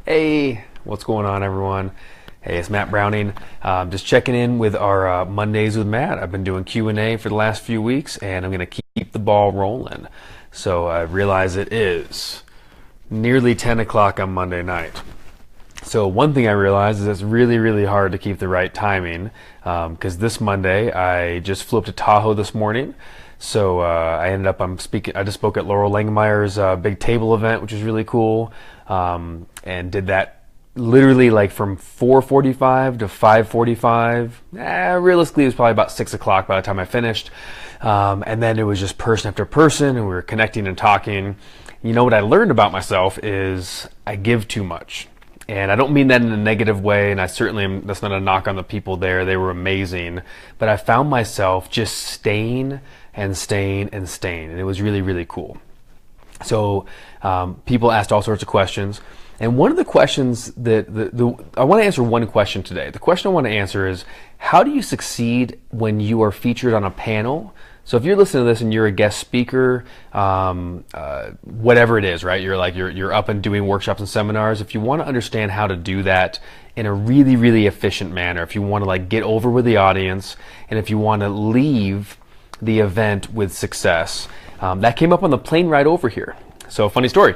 Hey, what's going on, everyone? Hey, it's Matt Browning. Just checking in with our Mondays with Matt. I've been doing Q&A for the last few weeks, and I'm going to keep the ball rolling. So I realize it is nearly 10 o'clock on Monday night. So one thing I realized is it's really, really hard to keep the right timing because this Monday I just flew up to Tahoe this morning. So I just spoke at Laurel Langemeyer's big table event, which is really cool, and did that literally like from 4:45 to 5:45. Realistically, it was probably about 6 o'clock by the time I finished. And then it was just person after person, and we were connecting and talking. You know what I learned about myself is I give too much. And I don't mean that in a negative way, and I certainly am, that's not a knock on the people there. They were amazing. But I found myself just staying and staying and staying, and it was really, really cool. So people asked all sorts of questions. And one of the questions that I want to answer one question today. The question I want to answer is, how do you succeed when you are featured on a panel? So if you're listening to this and you're a guest speaker, whatever it is, right? You're up and doing workshops and seminars. If you want to understand how to do that in a really, really efficient manner, if you want to like get over with the audience, and if you want to leave the event with success, that came up on the plane ride over here. So funny story.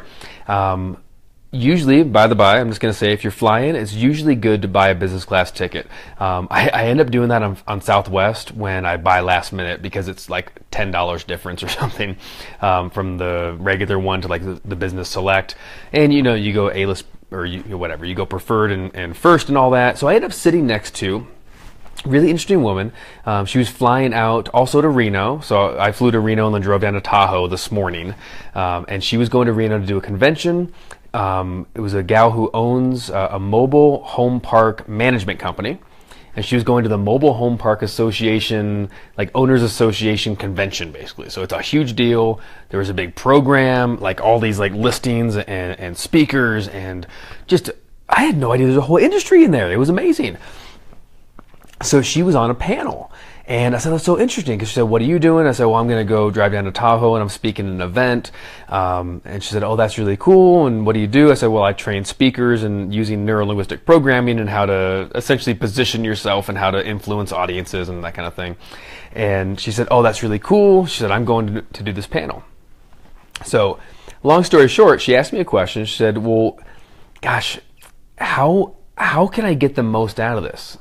Usually, by the by, I'm just going to say if you're flying, it's usually good to buy a business class ticket. I end up doing that on Southwest when I buy last minute because it's like $10 difference or something from the regular one to like the business select. And you know, you go A-list or whatever, you go preferred and first and all that. So I ended up sitting next to really interesting woman. She was flying out also to Reno. So I flew to Reno and then drove down to Tahoe this morning. And she was going to Reno to do a convention. It was a gal who owns a mobile home park management company, and she was going to the Mobile Home Park Association, like Owners Association convention, basically. So it's a huge deal. There was a big program, like all these like listings and speakers, and just I had no idea there's a whole industry in there. It was amazing. So she was on a panel. And I said, that's so interesting, because she said, what are you doing? I said, well, I'm going to go drive down to Tahoe and I'm speaking at an event. And she said, oh, that's really cool. And what do you do? I said, well, I train speakers and using neuro-linguistic programming and how to essentially position yourself and how to influence audiences and that kind of thing. And she said, oh, that's really cool. She said, I'm going to do this panel. So long story short, she asked me a question. She said, well, gosh, how can I get the most out of this?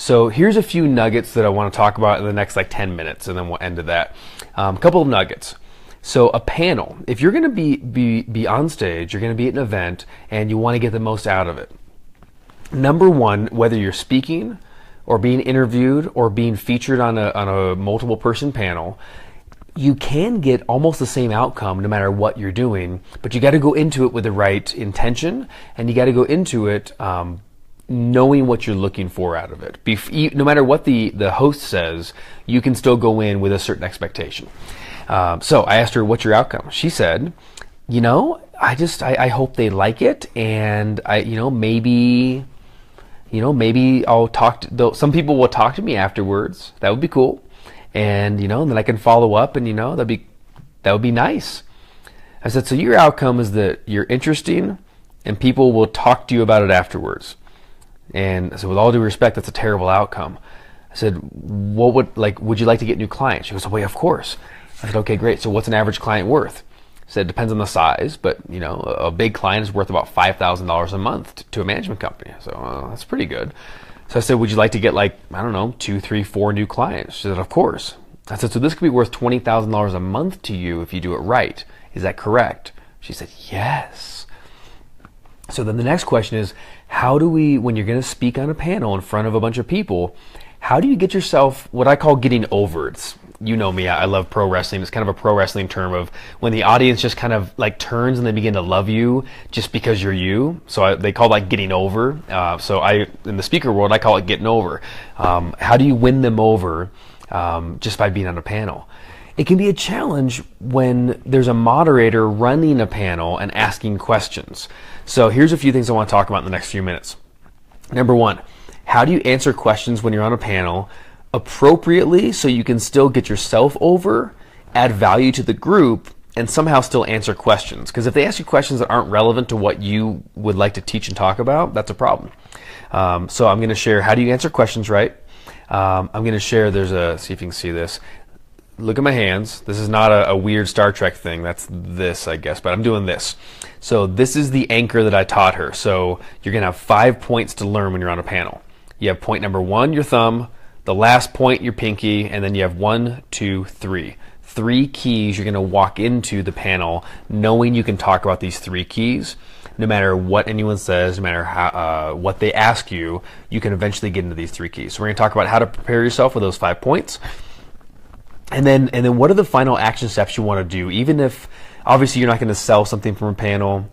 So here's a few nuggets that I want to talk about in the next like 10 minutes, and then we'll end to that. A couple of nuggets. So a panel, if you're going to be on stage, you're going to be at an event, and you want to get the most out of it. Number one, whether you're speaking or being interviewed or being featured on a multiple person panel, you can get almost the same outcome no matter what you're doing, but you got to go into it with the right intention, and you got to go into it knowing what you're looking for out of it. No matter what the host says, you can still go in with a certain expectation. So I asked her, what's your outcome? She said, I hope they like it, and maybe I'll talk to, some people will talk to me afterwards. That would be cool. And, then I can follow up, and, that would be nice. I said, so your outcome is that you're interesting and people will talk to you about it afterwards. And I said, with all due respect, that's a terrible outcome. I said, would you like to get new clients? She goes, well, of course. I said, okay, great. So what's an average client worth? I said, it depends on the size, but a big client is worth about $5,000 a month to a management company. So that's pretty good. So I said, would you like to get 2, 3, 4 new clients? She said, of course. I said, so this could be worth $20,000 a month to you if you do it right. Is that correct? She said, yes. So then the next question is, when you're going to speak on a panel in front of a bunch of people, how do you get yourself, what I call getting over? You know me, I love pro wrestling. It's kind of a pro wrestling term of when the audience just kind of like turns and they begin to love you just because you're you. So they call that getting over. In the speaker world, I call it getting over. How do you win them over just by being on a panel? It can be a challenge when there's a moderator running a panel and asking questions. So here's a few things I want to talk about in the next few minutes. Number one, how do you answer questions when you're on a panel appropriately so you can still get yourself over, add value to the group, and somehow still answer questions. Because if they ask you questions that aren't relevant to what you would like to teach and talk about, that's a problem. So I'm going to share how do you answer questions right. I'm going to share, see if you can see this. Look at my hands. This is not a weird Star Trek thing. That's this, I guess, but I'm doing this. So this is the anchor that I taught her. So you're going to have 5 points to learn when you're on a panel. You have point number 1, your thumb, the last point, your pinky, and then you have 1, 2, 3. 3 keys you're going to walk into the panel knowing you can talk about these 3 keys. No matter what anyone says, no matter how, what they ask you, you can eventually get into these 3 keys. So we're going to talk about how to prepare yourself with those 5 points. And then what are the final action steps you want to do? Even if, obviously, you're not going to sell something from a panel.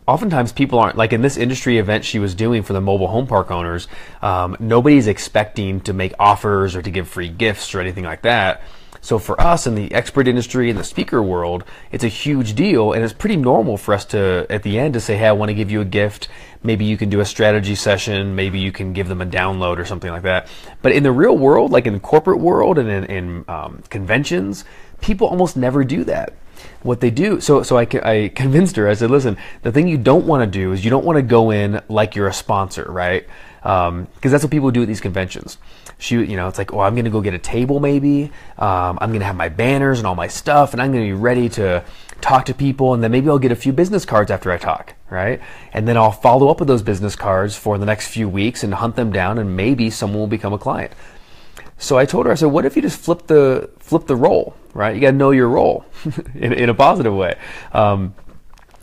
Oftentimes people aren't, like in this industry event she was doing for the mobile home park owners, nobody's expecting to make offers or to give free gifts or anything like that. So for us in the expert industry, in the speaker world, it's a huge deal, and it's pretty normal for us to, at the end, to say, hey, I want to give you a gift. Maybe you can do a strategy session. Maybe you can give them a download or something like that. But in the real world, like in the corporate world and in conventions, people almost never do that. What they do, so I convinced her, I said, listen, the thing you don't want to do is you don't want to go in like you're a sponsor, right? Because that's what people do at these conventions. It's like, oh, I'm going to go get a table maybe. I'm going to have my banners and all my stuff, and I'm going to be ready to talk to people, and then maybe I'll get a few business cards after I talk, right? And then I'll follow up with those business cards for the next few weeks and hunt them down, and maybe someone will become a client. So I told her, I said, what if you just flip the role, right? You got to know your role in a positive way.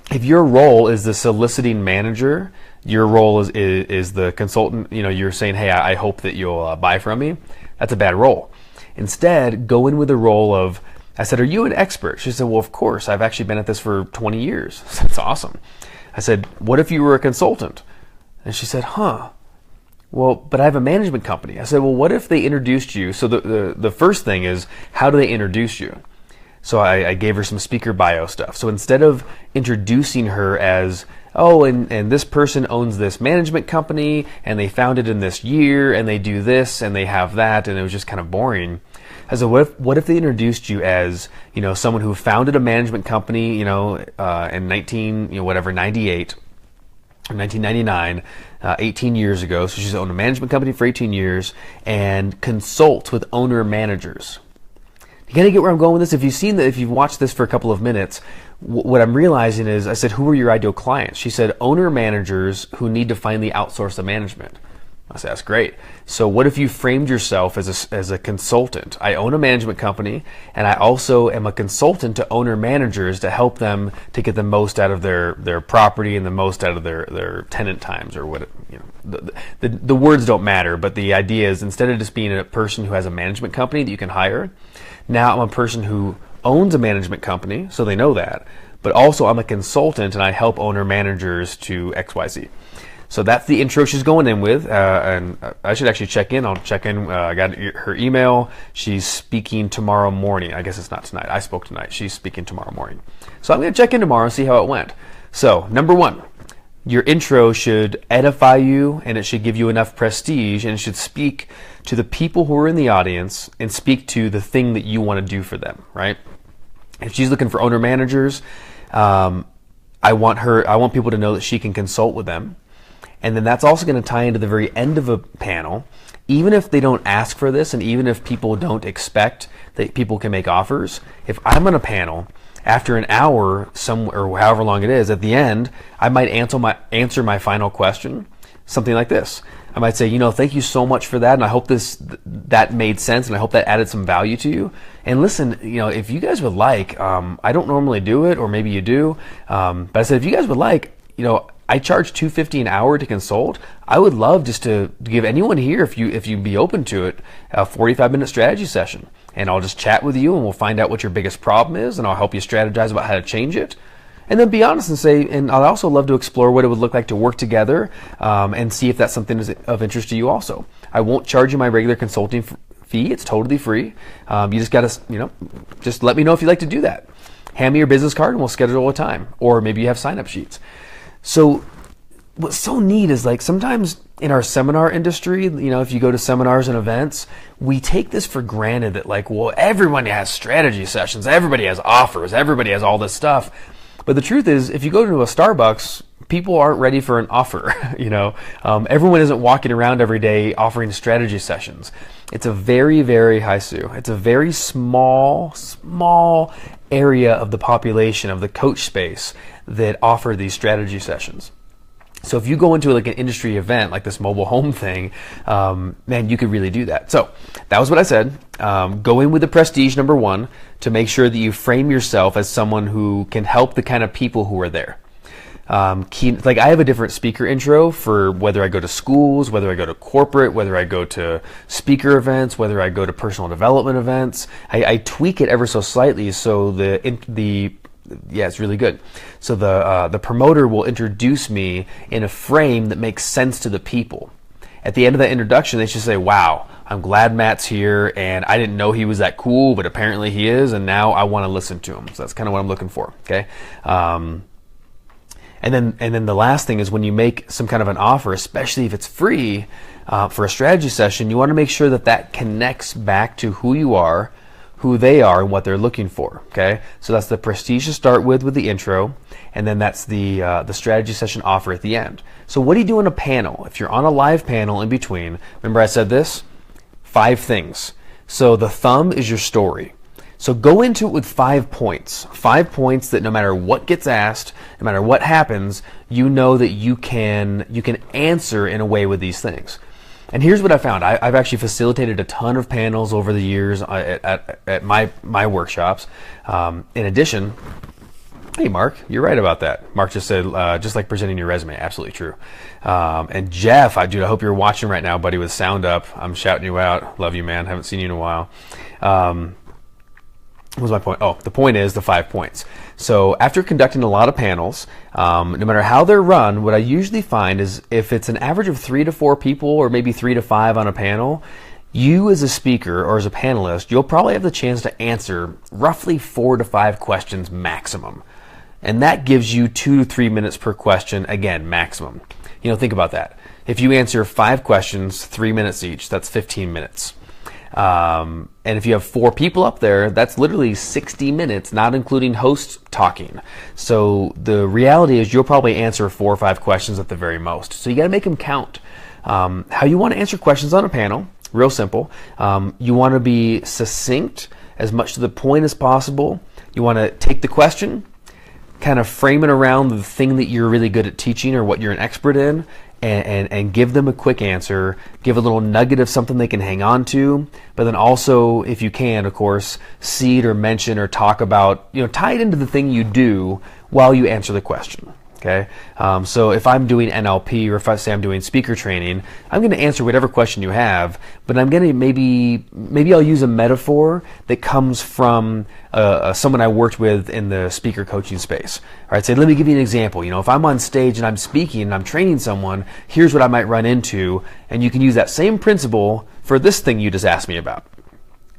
If your role is the soliciting manager, your role is the consultant, you're saying, hey, I hope that you'll buy from me. That's a bad role. Instead, go in with the role of, I said, are you an expert? She said, well, of course. I've actually been at this for 20 years. That's awesome. I said, what if you were a consultant? And she said, well, but I have a management company. I said, well, what if they introduced you? So the first thing is, how do they introduce you? So I gave her some speaker bio stuff. So instead of introducing her as, oh, and this person owns this management company, and they founded in this year, and they do this, and they have that, and it was just kind of boring. I said, what if they introduced you as, someone who founded a management company, in 98 or 1999, 18 years ago. So she's owned a management company for 18 years and consults with owner managers. You gotta get where I'm going with this. If you've watched this for a couple of minutes, what I'm realizing is, I said, who are your ideal clients? She said, owner managers who need to finally outsource the management. I said, that's great. So what if you framed yourself as a consultant? I own a management company, and I also am a consultant to owner managers to help them to get the most out of their property and the most out of their tenant times, or what, the words don't matter, but the idea is, instead of just being a person who has a management company that you can hire, now I'm a person who owns a management company, so they know that, but also I'm a consultant and I help owner managers to XYZ. So that's the intro she's going in with, and I should actually check in. I'll check in. I got her email. She's speaking tomorrow morning. I guess it's not tonight. I spoke tonight. She's speaking tomorrow morning. So I'm going to check in tomorrow and see how it went. So number 1, your intro should edify you, and it should give you enough prestige, and it should speak to the people who are in the audience and speak to the thing that you want to do for them, right? If she's looking for owner managers, I want people to know that she can consult with them. And then that's also going to tie into the very end of a panel. Even if they don't ask for this, and even if people don't expect that people can make offers, if I'm on a panel, after an hour, or however long it is, at the end, I might answer my final question, something like this. I might say, thank you so much for that, and I hope that made sense, and I hope that added some value to you. And listen, if you guys would like, I don't normally do it, or maybe you do, but I said, if you guys would like, I charge $250 an hour to consult. I would love just to give anyone here, if you'd be open to it, a 45-minute strategy session. And I'll just chat with you, and we'll find out what your biggest problem is, and I'll help you strategize about how to change it. And then be honest and say, and I'd also love to explore what it would look like to work together, and see if that's something is of interest to you also. I won't charge you my regular consulting fee. It's totally free. You just got to, just let me know if you'd like to do that. Hand me your business card, and we'll schedule a time. Or maybe you have sign-up sheets. So what's so neat is like sometimes in our seminar industry, if you go to seminars and events, we take this for granted that like, well, everyone has strategy sessions, everybody has offers, everybody has all this stuff. But the truth is, if you go to a Starbucks, people aren't ready for an offer. Everyone isn't walking around every day offering strategy sessions. It's a very, very Haisu. It's a very small area of the population of the coach space that offer these strategy sessions. So if you go into like an industry event like this mobile home thing, man, you could really do that. So that was what I said. Go in with the prestige, number one, to make sure that you frame yourself as someone who can help the kind of people who are there. Like I have a different speaker intro for whether I go to schools, whether I go to corporate, whether I go to speaker events, whether I go to personal development events. I tweak it ever so slightly so it's really good. So the promoter will introduce me in a frame that makes sense to the people. At the end of that introduction, they should say, wow, I'm glad Matt's here, and I didn't know he was that cool, but apparently he is, and now I want to listen to him. So that's kind of what I'm looking for, okay? And then the last thing is when you make some kind of an offer, especially if it's free for a strategy session, you want to make sure that connects back to who you are, who they are, and what they're looking for. Okay, so that's the prestige to start with the intro, and then that's the strategy session offer at the end. So what do you do in a panel? If you're on a live panel in between, remember I said this? 5 things. So the thumb is your story. So go into it with 5 points. 5 points that no matter what gets asked, no matter what happens, you know that you can answer in a way with these things. And here's what I found. I've actually facilitated a ton of panels over the years at my workshops. In addition, hey Mark, you're right about that. Mark just said, just like presenting your resume, absolutely true. And Jeff, dude, I hope you're watching right now, buddy, with sound up. I'm shouting you out. Love you, man. Haven't seen you in a while. What was my point? Oh, the point is the 5 points. So after conducting a lot of panels, no matter how they're run, what I usually find is if it's an average of 3 to 4 people or maybe 3 to 5 on a panel, you as a speaker or as a panelist, you'll probably have the chance to answer roughly 4 to 5 questions maximum. And that gives you 2 to 3 minutes per question, again, maximum. Think about that. If you answer 5 questions, 3 minutes each, that's 15 minutes. And if you have 4 people up there, that's literally 60 minutes, not including host talking. So the reality is you'll probably answer 4 or 5 questions at the very most. So you got to make them count. How you want to answer questions on a panel, real simple. You want to be succinct, as much to the point as possible. You want to take the question, kind of frame it around the thing that you're really good at teaching or what you're an expert in, and give them a quick answer, give a little nugget of something they can hang on to, but then also, if you can, of course, seed or mention or talk about, tie it into the thing you do while you answer the question. Okay, so if I'm doing NLP or if I say I'm doing speaker training, I'm going to answer whatever question you have, but I'm going to maybe I'll use a metaphor that comes from someone I worked with in the speaker coaching space. All right, so let me give you an example. If I'm on stage and I'm speaking and I'm training someone, here's what I might run into, and you can use that same principle for this thing you just asked me about.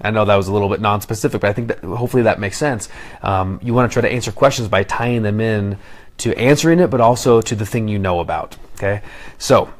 I know that was a little bit non-specific, but I think that hopefully that makes sense. You want to try to answer questions by tying them in to answering it, but also to the thing you know about. Okay, so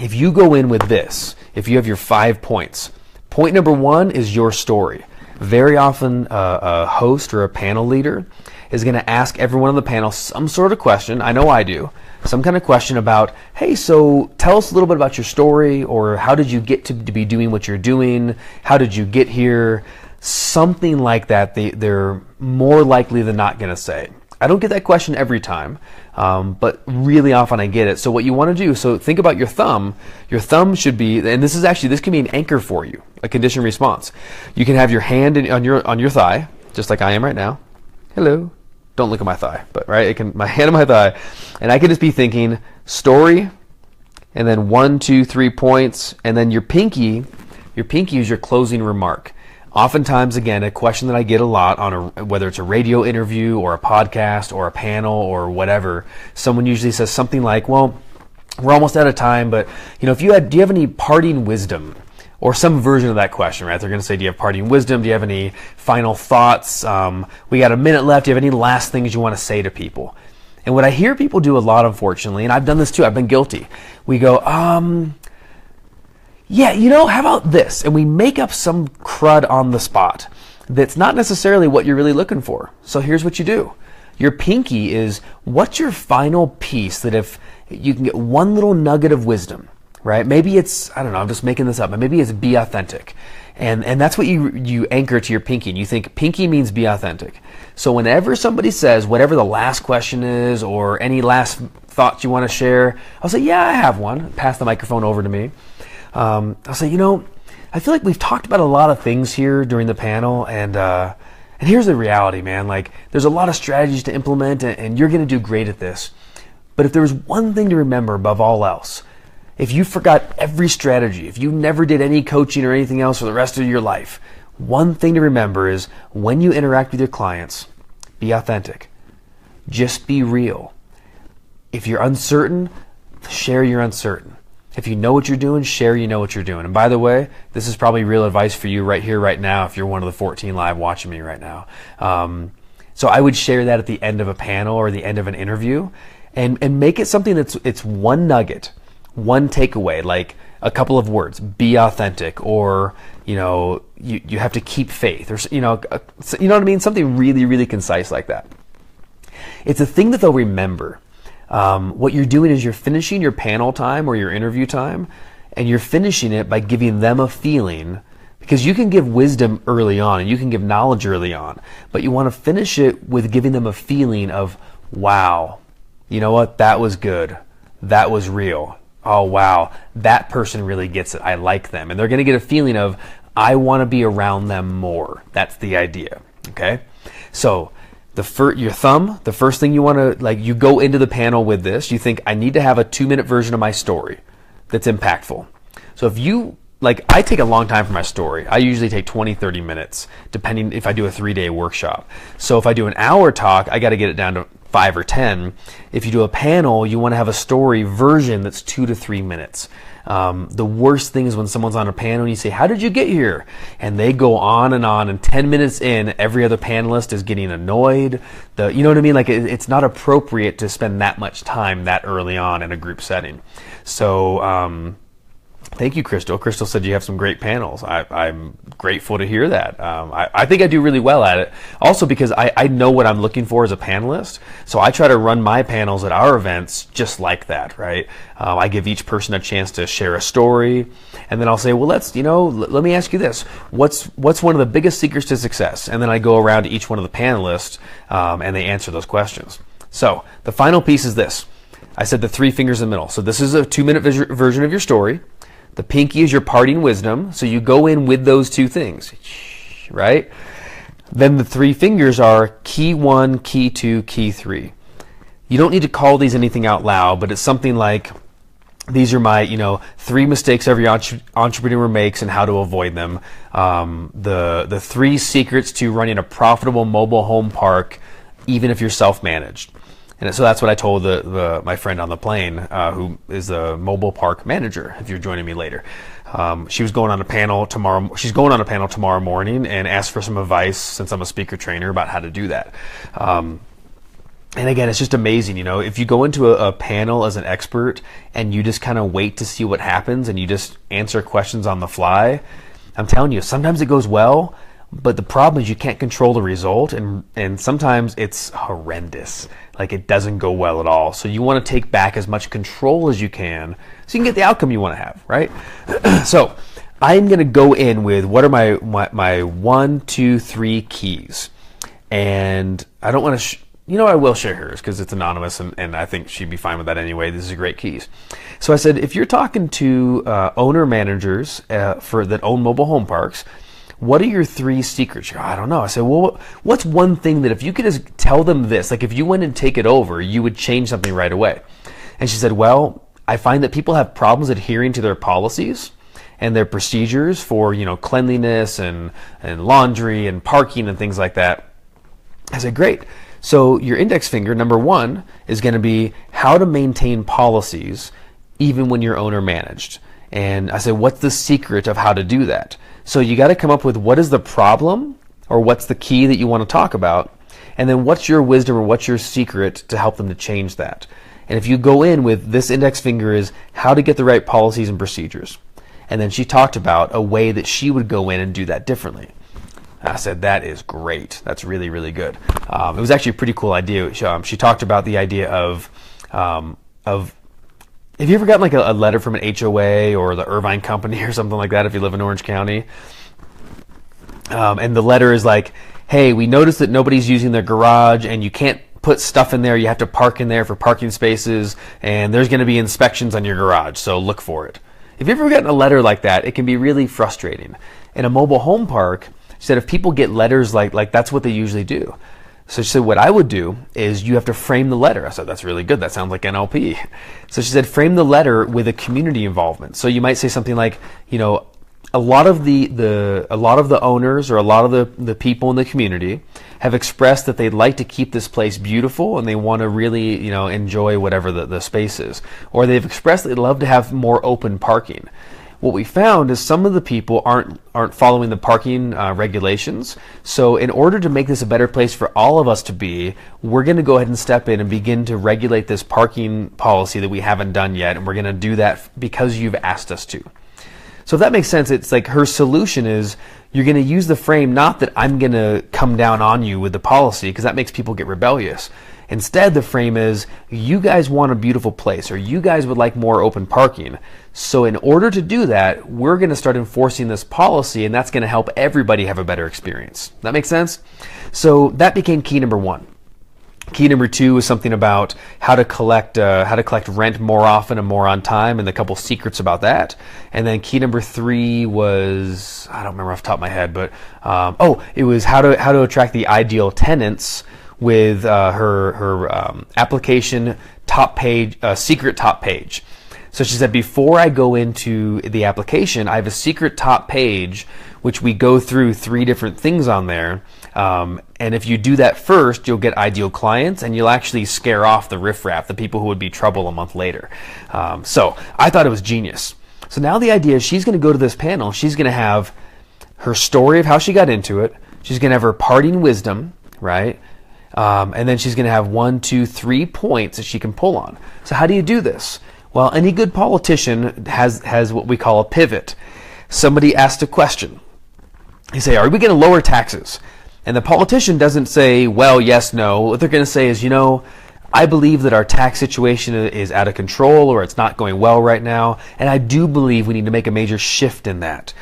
if you go in with this, if you have your 5 points, point number 1 is your story. Very often a host or a panel leader is going to ask everyone on the panel some sort of question. I know I do. Some kind of question about, hey, so tell us a little bit about your story, or how did you get to be doing what you're doing? How did you get here? Something like that they're more likely than not going to say. I don't get that question every time, but really often I get it. So what you want to do, so think about your thumb. Your thumb should be, and this can be an anchor for you, a condition response. You can have your hand on your thigh, just like I am right now. Hello. Don't look at my thigh, but right, my hand on my thigh, and I can just be thinking story, and then 1, 2, 3 points, and then your pinky is your closing remark. Oftentimes, again, a question that I get a lot on whether it's a radio interview or a podcast or a panel or whatever, someone usually says something like, well, we're almost out of time, but do you have any parting wisdom? Or some version of that question, right? They're going to say, do you have parting wisdom? Do you have any final thoughts? We got a minute left. Do you have any last things you want to say to people? And what I hear people do a lot, unfortunately, and I've done this too, I've been guilty. We go, yeah, how about this? And we make up some crud on the spot that's not necessarily what you're really looking for. So here's what you do. Your pinky is, what's your final piece that if you can get one little nugget of wisdom, right? Maybe it's, I don't know, I'm just making this up, but maybe it's be authentic. And that's what you anchor to your pinky. And you think pinky means be authentic. So whenever somebody says whatever the last question is or any last thoughts you want to share, I'll say, yeah, I have one. Pass the microphone over to me. I'll say, I feel like we've talked about a lot of things here during the panel, and here's the reality, man. Like, there's a lot of strategies to implement, and you're going to do great at this. But if there was one thing to remember above all else, if you forgot every strategy, if you never did any coaching or anything else for the rest of your life, one thing to remember is when you interact with your clients, be authentic. Just be real. If you're uncertain, share you're uncertain. If you know what you're doing, share you know what you're doing. And by the way, this is probably real advice for you right here, right now, if you're one of the 14 live watching me right now. So I would share that at the end of a panel or the end of an interview, and make it something it's one nugget, one takeaway, like a couple of words, be authentic, or, you have to keep faith, or, you know what I mean? Something really, really concise like that. It's a thing that they'll remember. What you're doing is you're finishing your panel time or your interview time, and you're finishing it by giving them a feeling, because you can give wisdom early on and you can give knowledge early on, but you want to finish it with giving them a feeling of, wow, you know what, that was good, that was real, oh wow, that person really gets it, I like them. And they're going to get a feeling of, I want to be around them more. That's the idea. Okay, so your thumb, the first thing you want to, you go into the panel with this, you think, I need to have a 2-minute version of my story that's impactful. So if you, I take a long time for my story. I usually take 20, 30 minutes, depending if I do a 3-day workshop. So if I do an hour talk, I got to get it down to 5 or 10. If you do a panel, you want to have a story version that's 2 to 3 minutes. The worst thing is when someone's on a panel and you say, how did you get here? And they go on, and 10 minutes in, every other panelist is getting annoyed. You know what I mean? It's not appropriate to spend that much time that early on in a group setting. So, thank you, Crystal. Crystal said you have some great panels. I'm grateful to hear that. I think I do really well at it. Also because I know what I'm looking for as a panelist. So I try to run my panels at our events just like that, right? I give each person a chance to share a story. And then I'll say, well, let me ask you this. What's one of the biggest secrets to success? And then I go around to each one of the panelists and they answer those questions. So the final piece is this. I said the 3 fingers in the middle. So this is a 2-minute version of your story. The pinky is your parting wisdom, so you go in with those 2 things, right? Then the 3 fingers are key 1, key 2, key 3. You don't need to call these anything out loud, but it's something like, these are my, 3 mistakes every entrepreneur makes and how to avoid them. The 3 secrets to running a profitable mobile home park, even if you're self-managed. And so that's what I told my friend on the plane, who is the mobile park manager, if you're joining me later. She was going on a panel tomorrow. She's going on a panel tomorrow morning and asked for some advice, since I'm a speaker trainer, about how to do that. And again, it's just amazing, if you go into a panel as an expert and you just kind of wait to see what happens and you just answer questions on the fly, I'm telling you, sometimes it goes well, but the problem is you can't control the result, and sometimes it's horrendous. It doesn't go well at all. So you want to take back as much control as you can so you can get the outcome you want to have, right? So I'm going to go in with what are my 1, 2, 3 keys. And I don't want to, I will share hers because it's anonymous, and I think she'd be fine with that anyway. This is great keys. So I said, if you're talking to owner-managers that own mobile home parks, what are your 3 secrets? I don't know. I said, well, what's one thing that if you could just tell them this, if you went and take it over, you would change something right away? And she said, well, I find that people have problems adhering to their policies and their procedures for, cleanliness and laundry and parking and things like that. I said, great. So your index finger, number 1, is going to be how to maintain policies even when you're owner managed. And I said, what's the secret of how to do that? So you got to come up with what is the problem or what's the key that you want to talk about. And then what's your wisdom or what's your secret to help them to change that? And if you go in with this index finger is how to get the right policies and procedures. And then she talked about a way that she would go in and do that differently. I said, that is great. That's really, really good. It was actually a pretty cool idea. She talked about the idea of have you ever gotten like a letter from an HOA or the Irvine Company or something like that if you live in Orange County? And the letter is like, hey, we noticed that nobody's using their garage and you can't put stuff in there. You have to park in there for parking spaces, and there's going to be inspections on your garage, so look for it. If you've ever gotten a letter like that, it can be really frustrating. In a mobile home park, she said if people get letters like that's what they usually do. So she said what I would do is you have to frame the letter. I said that's really good. That sounds like NLP. So she said frame the letter with a community involvement. So you might say something like, you know, a lot of the owners or a lot of the people in the community have expressed that they'd like to keep this place beautiful and they want to really, you know, enjoy whatever the space is. Or they've expressed they'd love to have more open parking. What we found is some of the people aren't following the parking regulations. So in order to make this a better place for all of us to be, we're going to go ahead and step in and begin to regulate this parking policy that we haven't done yet. And we're going to do that because you've asked us to. So if that makes sense, it's like her solution is you're going to use the frame, not that I'm going to come down on you with the policy, because that makes people get rebellious. Instead, the frame is you guys want a beautiful place, or you guys would like more open parking. So in order to do that, we're going to start enforcing this policy, and that's going to help everybody have a better experience. That makes sense? So that became key number one. Key number two was something about how to collect rent more often and more on time, and a couple secrets about that. And then key number three was, I don't remember off the top of my head, but it was how to attract the ideal tenants with her application top page, secret top page. So she said, before I go into the application, I have a secret top page, which we go through 3 different things on there. And if you do that first, you'll get ideal clients and you'll actually scare off the riffraff, the people who would be trouble a month later. So I thought it was genius. So now the idea is she's going to go to this panel. She's going to have her story of how she got into it. She's going to have her parting wisdom, right? And then she's going to have 1, 2, 3 points that she can pull on. So how do you do this? Well, any good politician has what we call a pivot. Somebody asked a question. You say, are we going to lower taxes? And the politician doesn't say, well, yes, no. What they're going to say is, you know, I believe that our tax situation is out of control or it's not going well right now. And I do believe we need to make a major shift in that.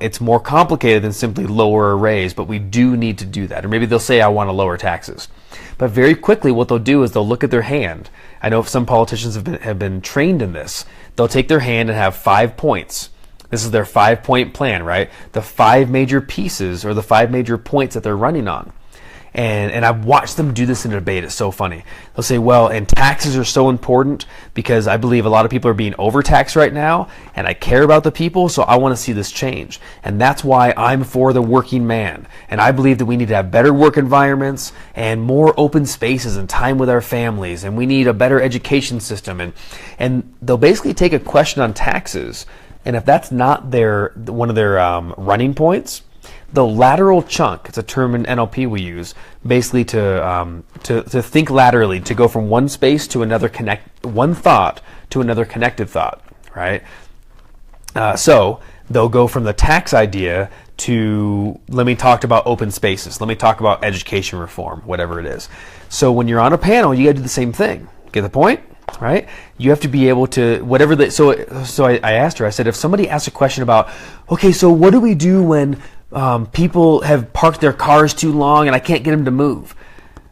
It's more complicated than simply lower or raise, but we do need to do that. Or maybe they'll say, I want to lower taxes. But very quickly, what they'll do is they'll look at their hand. I know some politicians have been trained in this. They'll take their hand and have 5 points. This is their 5-point plan, right? The 5 major pieces or the 5 major points that they're running on. And I've watched them do this in a debate. It's so funny. They'll say, well, and taxes are so important because I believe a lot of people are being overtaxed right now, and I care about the people, so I want to see this change. And that's why I'm for the working man. And I believe that we need to have better work environments and more open spaces and time with our families, and we need a better education system. And they'll basically take a question on taxes, and if that's not one of their running points, the lateral chunk, it's a term in NLP we use, basically to think laterally, to go from one space to another one thought to another connected thought, right? So they'll go from the tax idea to, let me talk about open spaces, let me talk about education reform, whatever it is. So when you're on a panel, you got to do the same thing. Get the point? Right? You have to be able to, whatever so I asked her, I said, if somebody asks a question about, okay, so what do we do when people have parked their cars too long and I can't get them to move?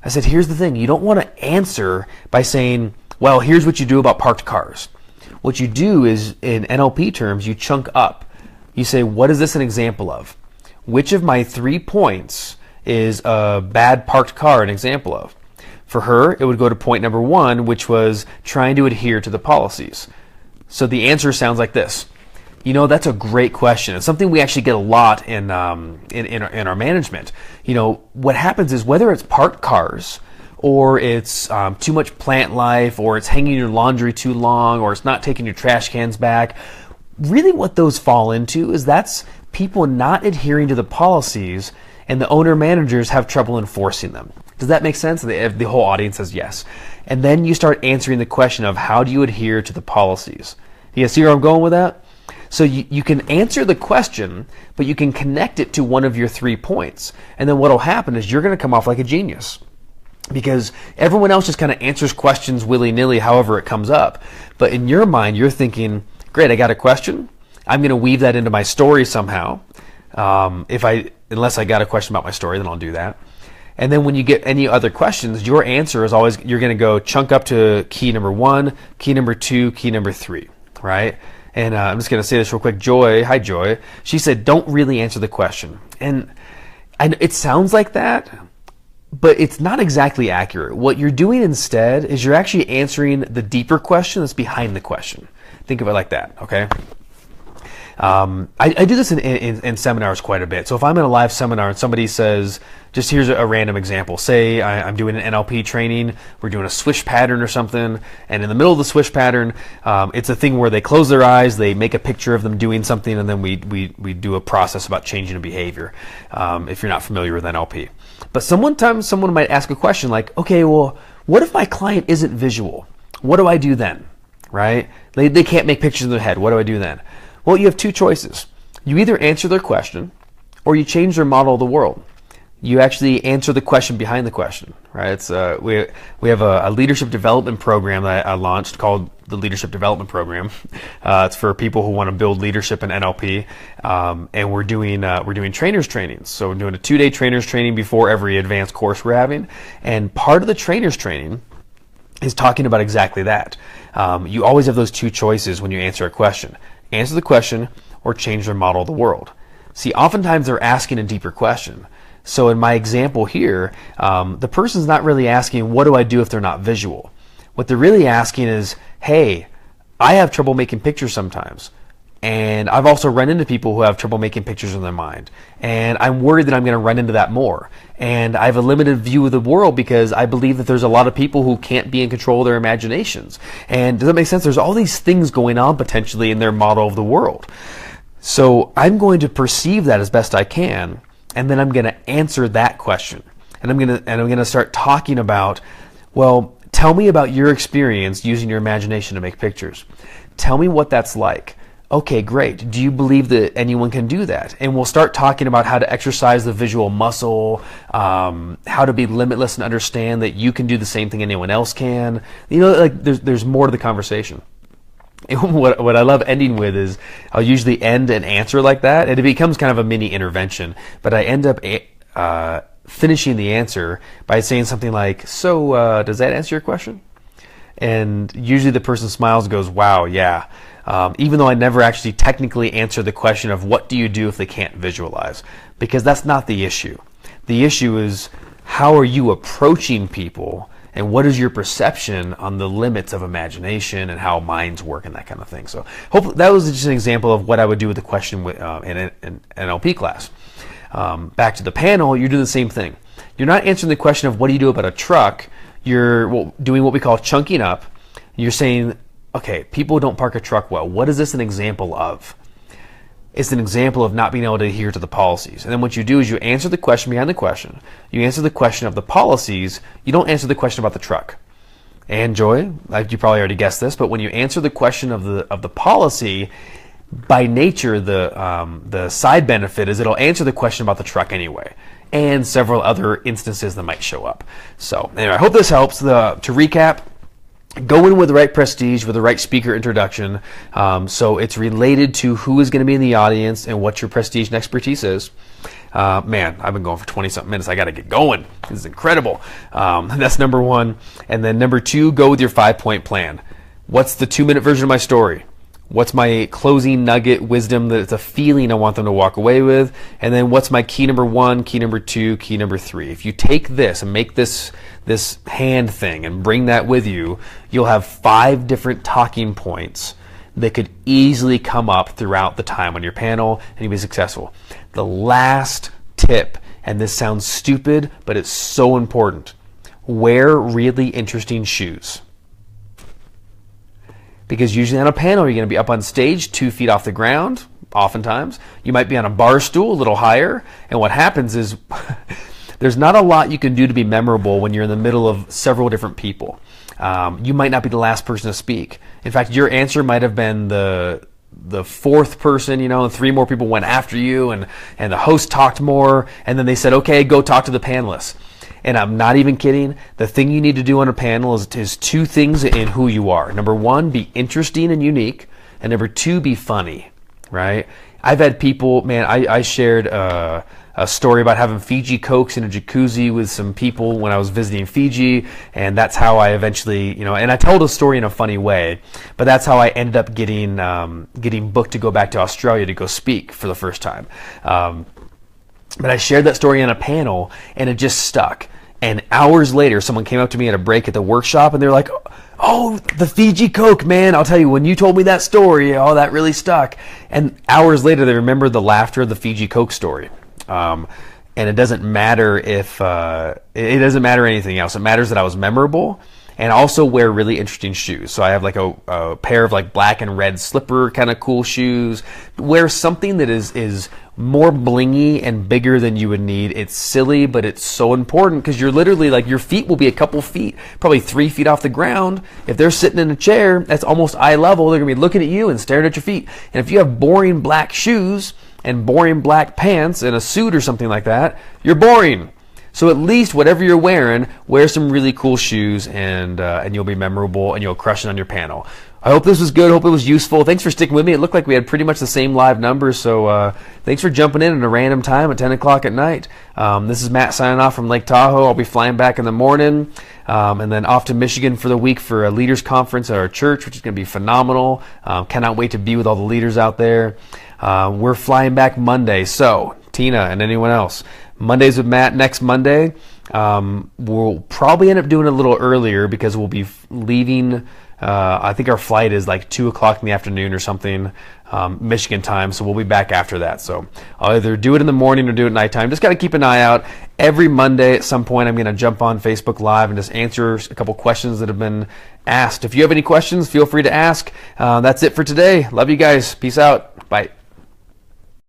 I said, here's the thing. You don't want to answer by saying, well, here's what you do about parked cars. What you do is, in NLP terms, you chunk up. You say, what is this an example of? Which of my 3 points is a bad parked car an example of? For her, it would go to point number 1, which was trying to adhere to the policies. So the answer sounds like this. You know, that's a great question. It's something we actually get a lot in our management. You know, what happens is whether it's parked cars or it's too much plant life or it's hanging your laundry too long or it's not taking your trash cans back, really what those fall into is that's people not adhering to the policies and the owner managers have trouble enforcing them. Does that make sense? The whole audience says yes. And then you start answering the question of how do you adhere to the policies? You see where I'm going with that? So you can answer the question, but you can connect it to one of your 3 points. And then what will happen is you're going to come off like a genius. Because everyone else just kind of answers questions willy-nilly however it comes up. But in your mind, you're thinking, great, I got a question. I'm going to weave that into my story somehow. Unless I got a question about my story, then I'll do that. And then when you get any other questions, your answer is always, you're going to go chunk up to key number 1, key number 2, key number 3, right? And I'm just going to say this real quick. Joy, hi Joy, she said, don't really answer the question. And it sounds like that, but it's not exactly accurate. What you're doing instead is you're actually answering the deeper question that's behind the question. Think of it like that, okay? I do this in seminars quite a bit. So if I'm in a live seminar and somebody says, just here's a random example. Say I'm doing an NLP training, we're doing a swish pattern or something, and in the middle of the swish pattern, it's a thing where they close their eyes, they make a picture of them doing something, and then we do a process about changing a behavior, if you're not familiar with NLP. But sometimes someone might ask a question like, okay, well, what if my client isn't visual? What do I do then, right? They can't make pictures in their head. What do I do then? Well, you have 2 choices. You either answer their question or you change their model of the world. You actually answer the question behind the question, right? It's we have a leadership development program that I launched called the Leadership Development Program. It's for people who want to build leadership in NLP, and we're doing trainers trainings. So we're doing a 2-day trainers training before every advanced course we're having, and part of the trainers training is talking about exactly that. You always have those 2 choices when you answer a question. Answer the question or change their model of the world. See, oftentimes they're asking a deeper question. So in my example here, the person's not really asking, what do I do if they're not visual? What they're really asking is, hey, I have trouble making pictures sometimes. And I've also run into people who have trouble making pictures in their mind. And I'm worried that I'm going to run into that more. And I have a limited view of the world because I believe that there's a lot of people who can't be in control of their imaginations. And does that make sense? There's all these things going on potentially in their model of the world. So I'm going to perceive that as best I can, and then I'm going to answer that question. And I'm going to start talking about, well, tell me about your experience using your imagination to make pictures. Tell me what that's like. Okay, great. Do you believe that anyone can do that? And we'll start talking about how to exercise the visual muscle, how to be limitless and understand that you can do the same thing anyone else can. You know, like there's more to the conversation. And what I love ending with is I'll usually end an answer like that, and it becomes kind of a mini intervention. But I end up finishing the answer by saying something like, so does that answer your question? And usually the person smiles and goes, wow, yeah. Even though I never actually technically answer the question of what do you do if they can't visualize, because that's not the issue. The issue is how are you approaching people and what is your perception on the limits of imagination and how minds work and that kind of thing. So hopefully that was just an example of what I would do with the question in an NLP class. Back to the panel, you're doing the same thing. You're not answering the question of what do you do about a truck. You're doing what we call chunking up. You're saying, okay, people don't park a truck well. What is this an example of? It's an example of not being able to adhere to the policies. And then what you do is you answer the question behind the question. You answer the question of the policies. You don't answer the question about the truck. And Joy, you probably already guessed this, but when you answer the question of the policy, by nature, the side benefit is it'll answer the question about the truck anyway, and several other instances that might show up. So anyway, I hope this helps. To recap, go in with the right prestige, with the right speaker introduction. So it's related to who is going to be in the audience and what your prestige and expertise is. Man, I've been going for 20-something minutes. I got to get going. This is incredible. That's number 1. And then number 2, go with your 5-point plan. What's the 2-minute version of my story? What's my closing nugget wisdom that it's a feeling I want them to walk away with? And then what's my key number 1, key number 2, key number 3? If you take this and make this hand thing and bring that with you, you'll have 5 different talking points that could easily come up throughout the time on your panel and you'll be successful. The last tip, and this sounds stupid, but it's so important. Wear really interesting shoes. Because usually on a panel, you're going to be up on stage 2 feet off the ground, oftentimes. You might be on a bar stool a little higher. And what happens is there's not a lot you can do to be memorable when you're in the middle of several different people. You might not be the last person to speak. In fact, your answer might have been the fourth person, and 3 more people went after you, and the host talked more, and then they said, okay, go talk to the panelists. And I'm not even kidding. The thing you need to do on a panel is 2 things in who you are. Number 1, be interesting and unique, and number 2, be funny, right? I've had people, man, I shared a story about having Fiji Cokes in a jacuzzi with some people when I was visiting Fiji, and that's how I eventually, and I told a story in a funny way, but that's how I ended up getting booked to go back to Australia to go speak for the first time. But I shared that story on a panel, and it just stuck. And hours later, someone came up to me at a break at the workshop, and they're like, oh, the Fiji Coke, man. I'll tell you, when you told me that story, that really stuck. And hours later, they remembered the laughter of the Fiji Coke story. And it doesn't matter it doesn't matter anything else. It matters that I was memorable and also wear really interesting shoes. So I have like a pair of like black and red slipper kind of cool shoes. Wear something that is more blingy and bigger than you would need. It's silly, but it's so important because you're literally like, your feet will be a couple feet, probably 3 feet off the ground. If they're sitting in a chair that's almost eye level, they're gonna be looking at you and staring at your feet. And if you have boring black shoes and boring black pants and a suit or something like that, you're boring. So at least whatever you're wearing, wear some really cool shoes, and you'll be memorable, and you'll crush it on your panel. I hope this was good. Hope it was useful. Thanks for sticking with me. It looked like we had pretty much the same live numbers, so thanks for jumping in at a random time at 10 o'clock at night. This is Matt signing off from Lake Tahoe. I'll be flying back in the morning, and then off to Michigan for the week for a leaders conference at our church, which is going to be phenomenal. Cannot wait to be with all the leaders out there. We're flying back Monday, so Tina and anyone else, Mondays with Matt next Monday. We'll probably end up doing it a little earlier because we'll be leaving. I think our flight is like 2 o'clock in the afternoon or something, Michigan time. So we'll be back after that. So I'll either do it in the morning or do it at nighttime. Just got to keep an eye out. Every Monday at some point, I'm going to jump on Facebook Live and just answer a couple questions that have been asked. If you have any questions, feel free to ask. That's it for today. Love you guys. Peace out. Bye.